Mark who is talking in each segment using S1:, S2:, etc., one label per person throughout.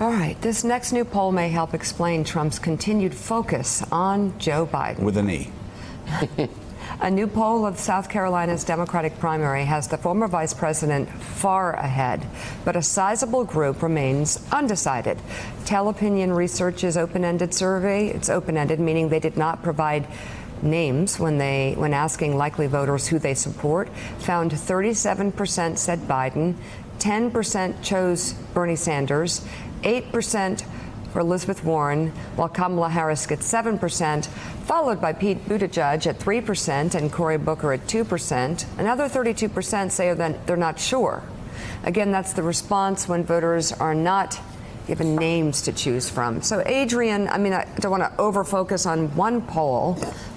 S1: All right, this next new poll may help explain Trump's continued focus on Joe Biden.
S2: With an E.
S1: A new poll of South Carolina's Democratic primary has the former vice president far ahead, but a sizable group remains undecided. Tell-Opinion Research's open-ended survey, it's open-ended, meaning they did not provide names when asking likely voters who they support, found 37% said Biden, 10% chose Bernie Sanders, 8% for Elizabeth Warren, while Kamala Harris gets 7%, followed by Pete Buttigieg at 3% and Cory Booker at 2%. Another 32% say that they're not sure. Again, that's the response when voters are not given names to choose from. So, Adrian, I mean, I don't want to over-focus on one poll,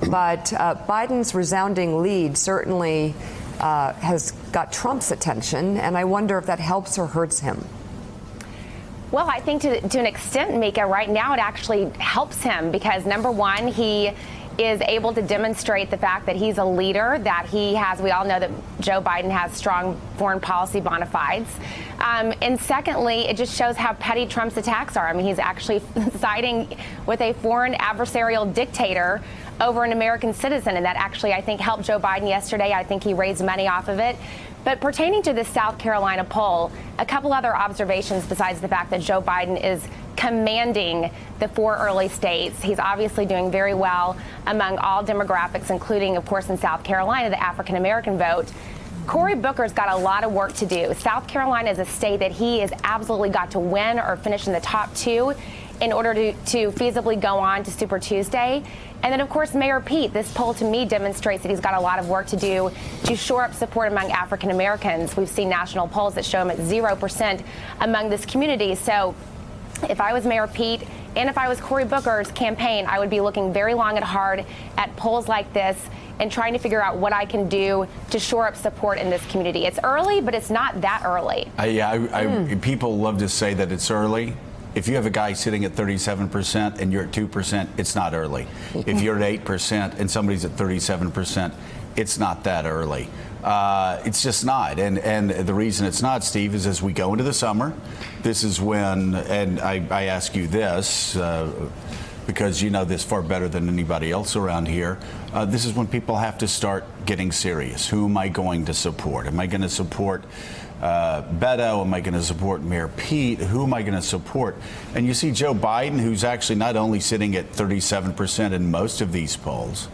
S1: but Biden's resounding lead certainly has got Trump's attention, and I wonder if that helps or hurts him.
S3: Well, I think to an extent, Mika, right now it actually helps him because, number one, he is able to demonstrate the fact that he's a leader, that he has, we all know that Joe Biden has strong foreign policy bona fides. And secondly, it just shows how petty Trump's attacks are. I mean, he's actually siding with a foreign adversarial dictator over an American citizen. And that actually, I think, helped Joe Biden yesterday. I think he raised money off of it. But pertaining to the South Carolina poll, a couple other observations besides the fact that Joe Biden is commanding the 4 early states. He's obviously doing very well among all demographics, including, of course, in South Carolina, the African-American vote. Cory Booker's got a lot of work to do. South Carolina is a state that he has absolutely got to win or finish in the top 2 in order to feasibly go on to Super Tuesday. And then, of course, Mayor Pete, this poll to me demonstrates that he's got a lot of work to do to shore up support among African Americans. We've seen national polls that show him at 0% among this community. So if I was Mayor Pete and if I was Cory Booker's campaign, I would be looking very long and hard at polls like this and trying to figure out what I can do to shore up support in this community. It's early, but it's not that early.
S2: People love to say that it's early. If you have a guy sitting at 37% and you're at 2%, it's not early. If you're at 8% and somebody's at 37%, it's not that early. It's just not. And the reason it's not, Steve, is as we go into the summer, this is when, and I ask you this, because you know this far better than anybody else around here, this is when people have to start getting serious. Who am I going to support? Am I going to support Beto? Am I going to support Mayor Pete? Who am I going to support? And you see Joe Biden, who's actually not only sitting at 37% in most of these polls,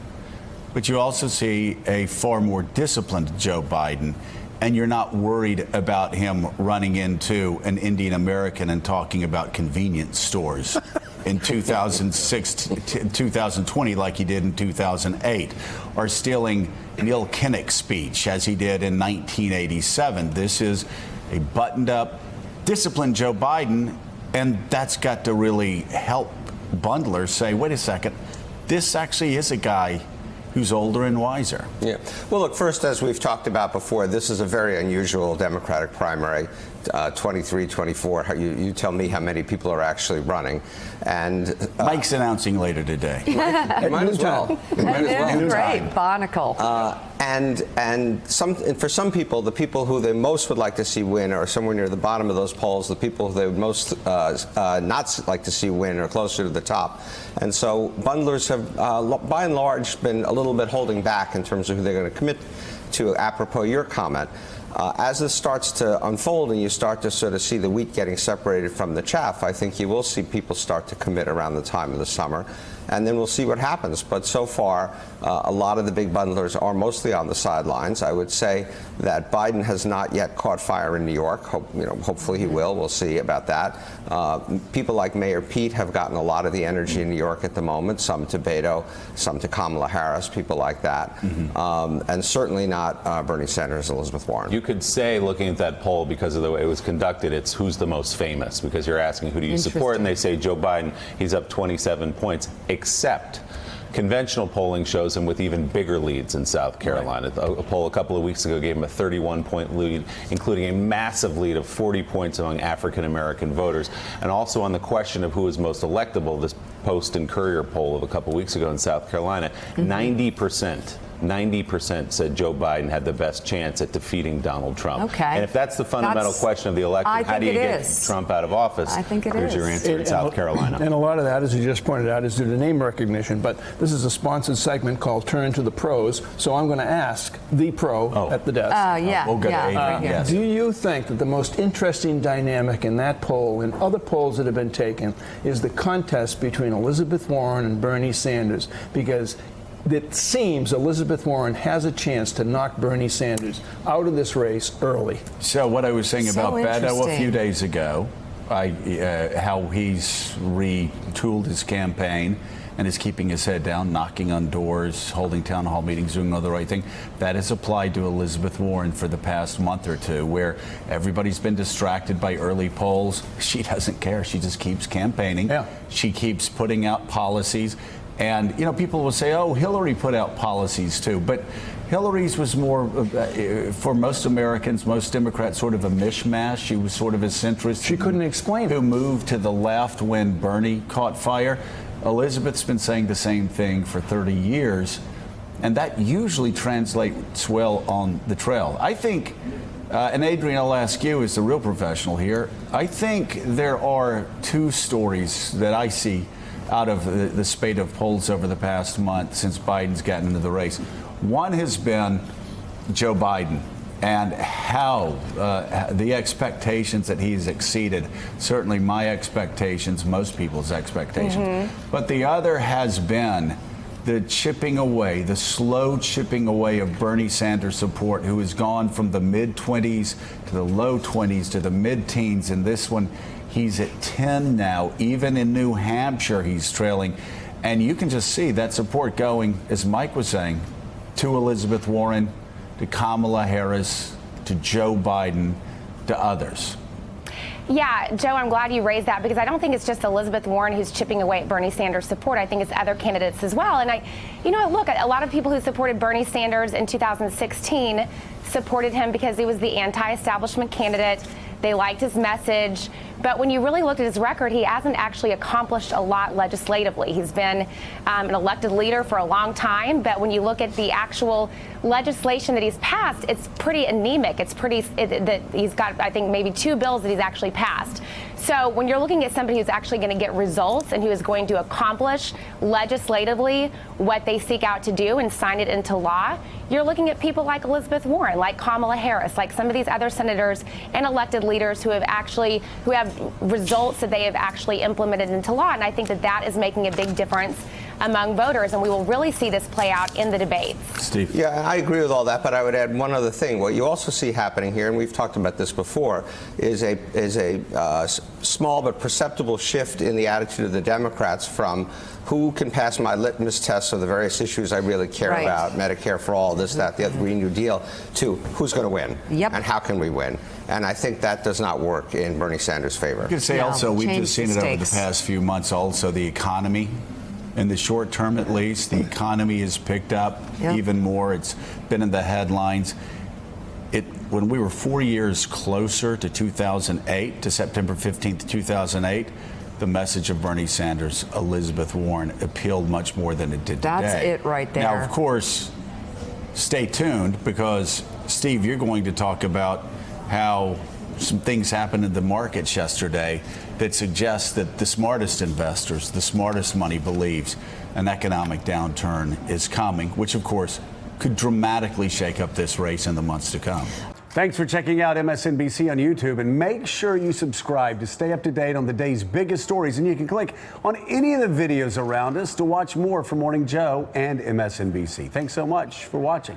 S2: but you also see a far more disciplined Joe Biden, and you're not worried about him running into an Indian American and talking about convenience stores in 2020 like he did in 2008, or stealing Neil Kinnock's speech as he did in 1987. This is a buttoned-up, disciplined Joe Biden, and that's got to really help bundlers say, wait a second, this actually is a guy who's older and wiser.
S4: Yeah. Well, look, first, as we've talked about before, this is a very unusual Democratic primary. 23, 24. You tell me how many people are actually running. And
S2: Mike's announcing later today.
S4: Might as well.
S1: Great, Barnacle.
S4: And for some people, the people who they most would like to see win are somewhere near the bottom of those polls. The people who they would most not like to see win are closer to the top. And so bundlers have, by and large, been a little bit holding back in terms of who they're going to commit to, apropos your comment. As this starts to unfold and you start to sort of see the wheat getting separated from the chaff, I think you will see people start to commit around the time of the summer, and then we'll see what happens. But so far, a lot of the big bundlers are mostly on the sidelines. I would say that Biden has not yet caught fire in New York. Hopefully he will. We'll see about that. People like Mayor Pete have gotten a lot of the energy in New York at the moment, some to Beto, some to Kamala Harris, people like that. And certainly not Bernie Sanders and Elizabeth Warren.
S5: You could say, looking at that poll, because of the way it was conducted, it's who's the most famous, because you're asking who do you support, and they say Joe Biden, he's up 27 points, except conventional polling shows him with even bigger leads in South Carolina. Right. A poll a couple of weeks ago gave him a 31-point lead, including a massive lead of 40 points among African-American voters. And also on the question of who is most electable, this Post and Courier poll of a couple of weeks ago in South Carolina, 90% 90% said Joe Biden had the best chance at defeating Donald Trump.
S1: Okay.
S5: And if that's the fundamental question of the election,
S1: I
S5: how
S1: think
S5: do you
S1: it
S5: get
S1: is.
S5: Trump out of office?
S1: I think it
S5: Here's
S1: is.
S5: your answer in South Carolina.
S6: And a lot of that, as you just pointed out, is due to name recognition. But this is a sponsored segment called Turn to the Pros. So I'm going to ask the pro at the desk.
S1: Yeah,
S2: We'll go to
S1: yeah,
S2: Adrian,
S1: right here.
S2: yes.
S6: Do you think that the most interesting dynamic in that poll and other polls that have been taken is the contest between Elizabeth Warren and Bernie Sanders? Because it seems Elizabeth Warren has a chance to knock Bernie Sanders out of this race early.
S2: So what I was saying
S1: So
S2: about Beto a
S1: interesting.
S2: few days ago, how he's retooled his campaign and is keeping his head down, knocking on doors, holding town hall meetings, doing all the right thing. That is applied to Elizabeth Warren for the past month or two, where everybody's been distracted by early polls. She doesn't care. She just keeps campaigning.
S6: Yeah.
S2: She keeps putting out policies. And, people will say, oh, Hillary put out policies too. But Hillary's was more, for most Americans, most Democrats, sort of a mishmash. She was sort of a centrist.
S6: She couldn't explain it.
S2: Who moved to the left when Bernie caught fire. Elizabeth's been saying the same thing for 30 years. And that usually translates well on the trail. I think, and Adrian, I'll ask you as the real professional here, I think there are two stories that I see out of the spate of polls over the past month since Biden's gotten into the race. One has been Joe Biden and how the expectations that he's exceeded, certainly my expectations, most people's expectations. But the other has been the chipping away, the slow chipping away of Bernie Sanders support, who has gone from the mid-20s to the low 20s to the mid-teens. And this one, he's at 10 now. Even in New Hampshire, he's trailing. And you can just see that support going, as Mike was saying, to Elizabeth Warren, to Kamala Harris, to Joe Biden, to others.
S3: Yeah, Joe, I'm glad you raised that because I don't think it's just Elizabeth Warren who's chipping away at Bernie Sanders' support. I think it's other candidates as well. And look, a lot of people who supported Bernie Sanders in 2016 supported him because he was the anti-establishment candidate. They liked his message. But when you really look at his record, he hasn't actually accomplished a lot legislatively. He's been an elected leader for a long time. But when you look at the actual legislation that he's passed, it's pretty anemic. It's he's got, I think, maybe 2 bills that he's actually passed. So when you're looking at somebody who's actually going to get results and who is going to accomplish legislatively what they seek out to do and sign it into law, you're looking at people like Elizabeth Warren, like Kamala Harris, like some of these other senators and elected leaders who have results that they have actually implemented into law. And I think that is making a big difference among voters, and we will really see this play out in the debates.
S2: Steve.
S4: Yeah, I agree with all that, but I would add one other thing. What you also see happening here, and we've talked about this before, is a small but perceptible shift in the attitude of the Democrats from who can pass my litmus tests of the various issues I really care
S1: Right.
S4: about, Medicare for all, this, that, the other, Green New Deal, to who's going to win
S1: Yep.
S4: and how can we win. And I think that does not work in Bernie Sanders' favor.
S2: I could say
S1: Yeah,
S2: also, we've
S1: change
S2: just seen
S1: the
S2: it over the
S1: stakes.
S2: past few months, also the economy. In the short term, at least, the economy has picked up
S1: Yep.
S2: even more. It's been in the headlines. When we were 4 years closer to 2008, to September 15th, 2008, the message of Bernie Sanders, Elizabeth Warren appealed much more than it did
S1: That's
S2: today.
S1: it right
S2: Now,
S1: there.
S2: of course, stay tuned because, Steve, you're going to talk about how some things happened in the markets yesterday that suggest that the smartest investors, the smartest money believes an economic downturn is coming, which, of course, could dramatically shake up this race in the months to come.
S7: Thanks for checking out MSNBC on YouTube, and make sure you subscribe to stay up to date on the day's biggest stories. And you can click on any of the videos around us to watch more from Morning Joe and MSNBC. Thanks so much for watching.